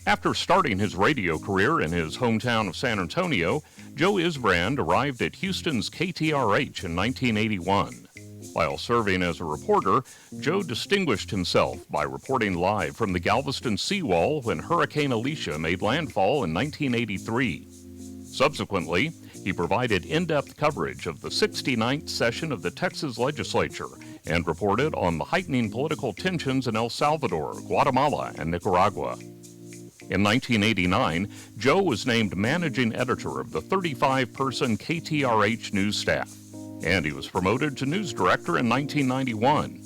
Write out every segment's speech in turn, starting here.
After starting his radio career in his hometown of San Antonio, Joe Izbrand arrived at Houston's KTRH in 1981. While serving as a reporter, Joe distinguished himself by reporting live from the Galveston seawall when Hurricane Alicia made landfall in 1983. Subsequently, he provided in-depth coverage of the 69th session of the Texas legislature and reported on the heightening political tensions in El Salvador, Guatemala, and Nicaragua. In 1989, Joe was named managing editor of the 35-person KTRH news staff, and he was promoted to news director in 1991.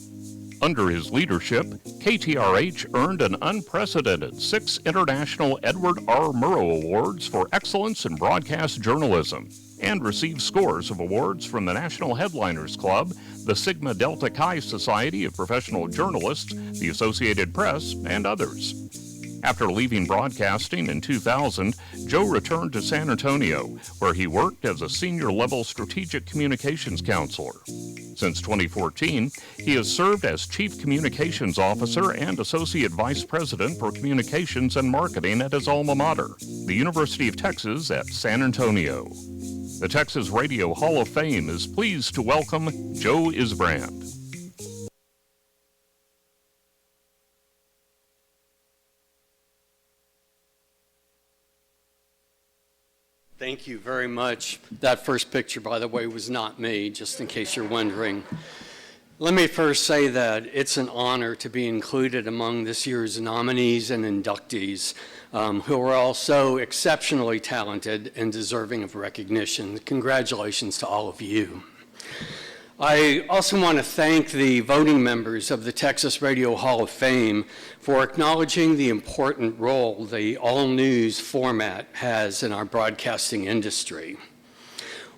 Under his leadership, KTRH earned an unprecedented 6 International Edward R. Murrow Awards for excellence in broadcast journalism and received scores of awards from the National Headliners Club, the Sigma Delta Chi Society of Professional Journalists, the Associated Press, and others. After leaving broadcasting in 2000, Joe returned to San Antonio, where he worked as a senior-level strategic communications counselor. Since 2014, he has served as Chief Communications Officer and Associate Vice President for Communications and Marketing at his alma mater, the University of Texas at San Antonio. The Texas Radio Hall of Fame is pleased to welcome Joe Izbrand. Thank you very much. That first picture, by the way, was not me, just in case you're wondering. Let me first say that it's an honor to be included among this year's nominees and inductees who are all so exceptionally talented and deserving of recognition. Congratulations to all of you. I also want to thank the voting members of the Texas Radio Hall of Fame for acknowledging the important role the all-news format has in our broadcasting industry.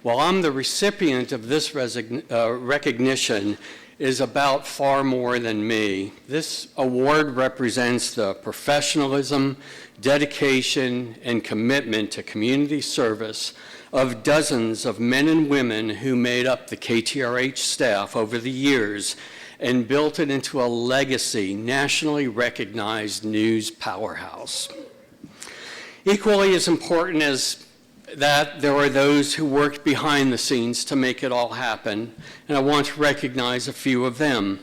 While I'm the recipient of this recognition, is about far more than me. This award represents the professionalism, dedication, and commitment to community service of dozens of men and women who made up the KTRH staff over the years and built it into a legacy, nationally recognized news powerhouse. Equally as important as that, there are those who worked behind the scenes to make it all happen, and I want to recognize a few of them.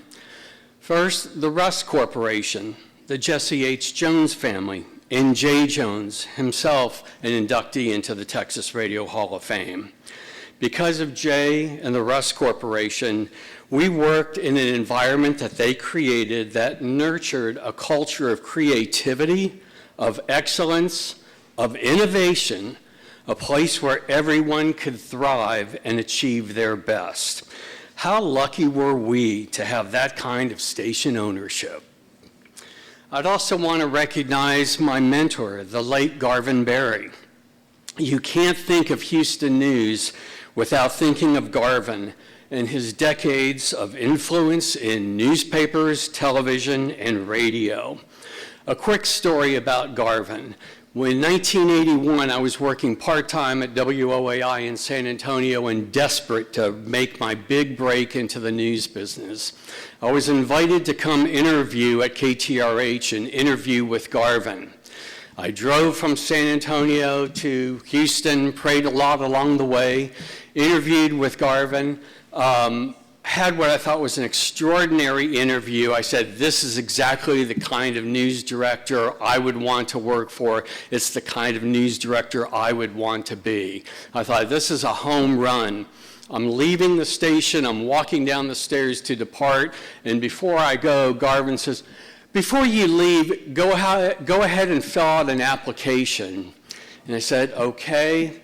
First, the Rusk Corporation, the Jesse H. Jones family, and Jay Jones, himself an inductee into the Texas Radio Hall of Fame. Because of Jay and the Rusk Corporation, we worked in an environment that they created that nurtured a culture of creativity, of excellence, of innovation, a place where everyone could thrive and achieve their best. How lucky were we to have that kind of station ownership? I'd also want to recognize my mentor, the late Garvin Berry. You can't think of Houston news without thinking of Garvin and his decades of influence in newspapers, television, and radio. A quick story about Garvin. In 1981, I was working part-time at WOAI in San Antonio and desperate to make my big break into the news business. I was invited to come interview at KTRH and interview with Garvin. I drove from San Antonio to Houston, prayed a lot along the way, interviewed with Garvin, had what I thought was an extraordinary interview. I said, this is exactly the kind of news director I would want to work for. It's the kind of news director I would want to be. I thought, this is a home run. I'm leaving the station, I'm walking down the stairs to depart, and before I go, Garvin says, before you leave, go ahead and fill out an application. And I said, okay.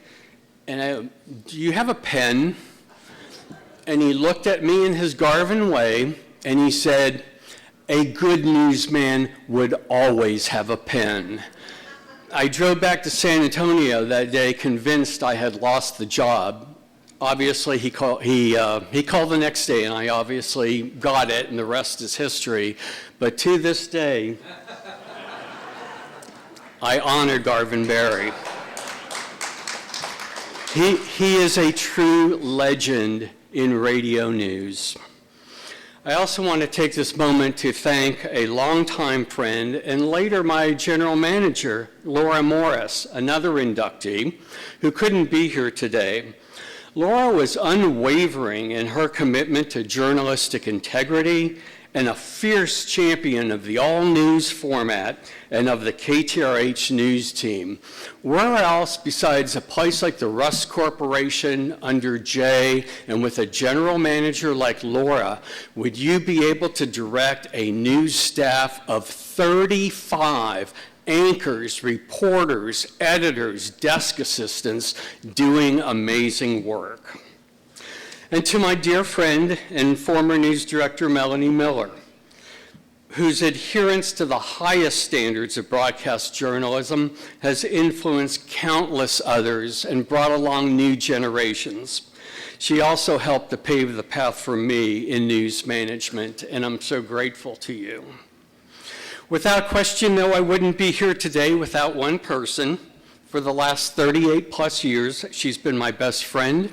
And do you have a pen? And he looked at me in his Garvin way, and he said, a good newsman would always have a pen. I drove back to San Antonio that day convinced I had lost the job. Obviously, he called the next day, and I obviously got it, and the rest is history. But to this day, I honor Garvin Berry. He is a true legend in radio news. I also want to take this moment to thank a longtime friend and later my general manager, Laura Morris, another inductee, who couldn't be here today. Laura was unwavering in her commitment to journalistic integrity and a fierce champion of the all-news format and of the KTRH news team. Where else besides a place like the Rusk Corporation under Jay and with a general manager like Laura would you be able to direct a news staff of 35 anchors, reporters, editors, desk assistants doing amazing work? And to my dear friend and former news director, Melanie Miller, whose adherence to the highest standards of broadcast journalism has influenced countless others and brought along new generations. She also helped to pave the path for me in news management, and I'm so grateful to you. Without question, though, I wouldn't be here today without one person. For the last 38 plus years, she's been my best friend,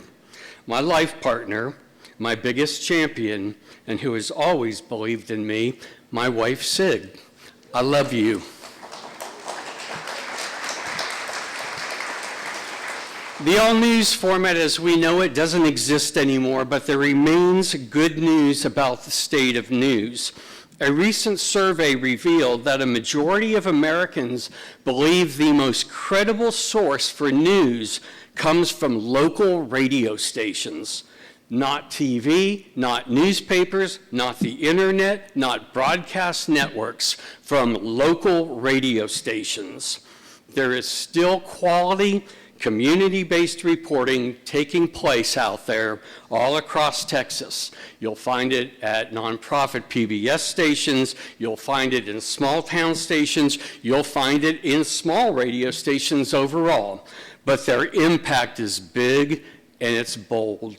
my life partner, my biggest champion, and who has always believed in me, my wife, Sig. I love you. The all-news format as we know it doesn't exist anymore, but there remains good news about the state of news. A recent survey revealed that a majority of Americans believe the most credible source for news comes from local radio stations. Not TV, not newspapers, not the internet, not broadcast networks, from local radio stations. There is still quality, community-based reporting taking place out there all across Texas. You'll find it at nonprofit PBS stations, you'll find it in small town stations, you'll find it in small radio stations overall. But their impact is big and it's bold.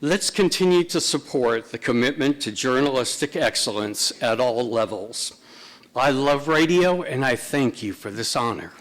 Let's continue to support the commitment to journalistic excellence at all levels. I love radio and I thank you for this honor.